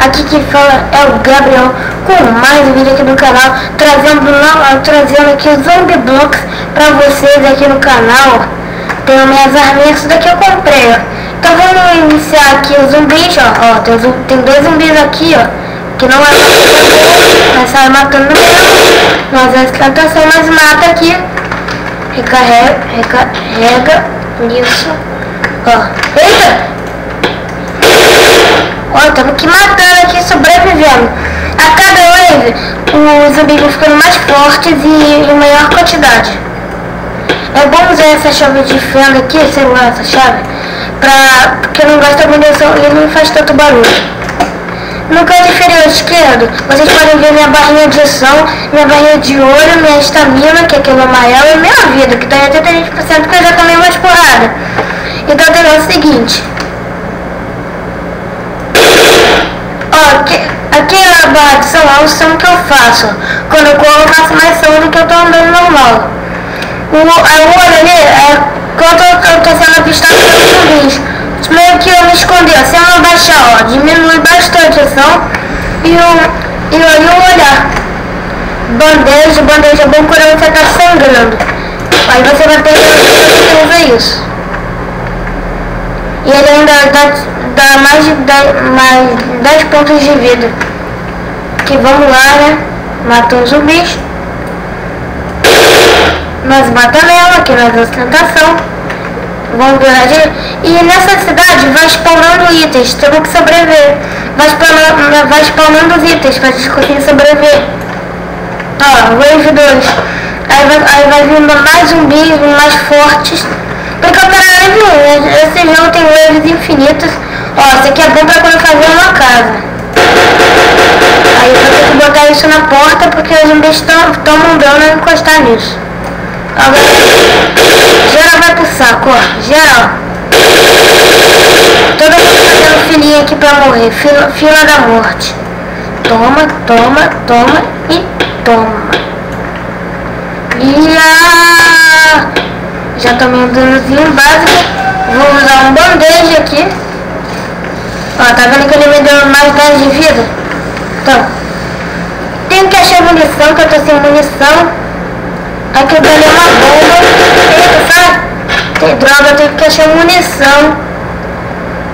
aqui que fala é o Gabriel com mais um vídeo aqui do canal, trazendo aqui os Zombie Blocks pra vocês aqui no canal. Tenho minhas arminhas, isso daqui eu comprei, ó. Então vamos iniciar aqui os zumbis, ó. Tem dois zumbis aqui, ó, que não é mas sai matando mesmo. Nós vamos plantação, mas mata aqui. Recarrega isso, ó. Eita! Ó, estamos aqui matando aqui, sobrevivendo. A cada wave, os zumbis vão ficando mais fortes e em maior quantidade. É bom usar essa chave de fenda aqui, sei lá, essa chave, porque não gasta munição e não faz tanto barulho. No canto inferior esquerdo, vocês podem ver minha barrinha de som, minha barrinha de olho, minha estamina, que é aquele amarelo, e minha vida, que está em 83%, que eu já tomei umas porradas. Então tem o seguinte. Ó, aqui é a barra de som, é o som que eu faço. Quando eu corro, eu faço mais som do que eu tô andando normal. O olho ali é quando eu tô sendo avistado pelos zumbis. Meio que eu me escondi, ó. Se eu não baixar, ó, diminui bastante o som e o olhar. Bandeja é bom quando você tá sangrando. Aí você vai perder que usa isso. E ele ainda dá mais 10 pontos de vida. Que vamos lá, né? Matou os zumbis. Nós matamos ela aqui na ostentação. Vamos ver. E nessa cidade vai spawnando itens. Temos que sobreviver. Vai spawnando os itens pra gente conseguir sobreviver. Ó, wave 2. Aí vai vindo mais zumbis, mais fortes. Porque eu quero wave 1. Esse jogo tem waves infinitas. Ó, isso aqui é bom pra quando fazer uma casa. Aí eu vou ter que botar isso na porta porque os zumbis estão mandando eu encostar nisso. Agora, geral vai pro saco, ó. Geral. Todo mundo fazendo filinha aqui pra morrer. Fila da morte. Toma, toma, toma e toma. Já tomei um danozinho básico. Vou usar um band-aid aqui. Ó, tá vendo que ele me deu mais 10 de vida? Então, tenho que achar munição, que eu tô sem munição. Aqui dali é uma bomba. Eita, sai! Tem droga, eu tenho que achar munição.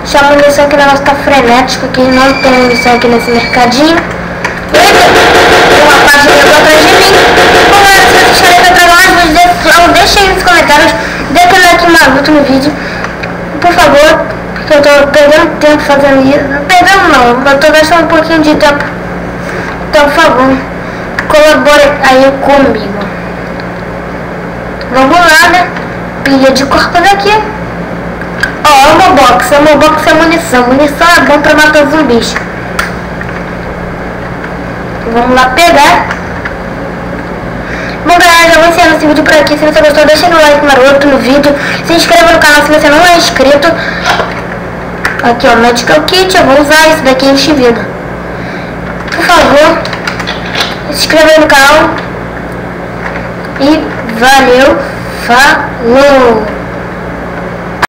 Achar munição, que o negócio tá frenético aqui. Não tem munição aqui nesse mercadinho. Eita! Tem uma parte de água atrás de mim. Bom, galera, se vocês querem que eu traga mais vídeos desse jogo, deixem aí nos comentários. Dê aquele like maluco no vídeo, por favor, porque eu tô perdendo tempo fazendo isso. Não perdendo não, eu tô gastando um pouquinho de tempo. Então, por favor, colabore aí comigo. Vamos lá, né? Pilha de corpo daqui. Ó, uma box é munição. Munição é bom pra matar zumbis. Vamos lá pegar. Bom, galera, já vou encerrando esse vídeo por aqui. Se você gostou, deixa no like maroto no vídeo. Se inscreva no canal se você não é inscrito. Aqui, ó, Medical Kit. Eu vou usar isso daqui, enche vida. Por favor, se inscreva aí no canal. E valeu, falou!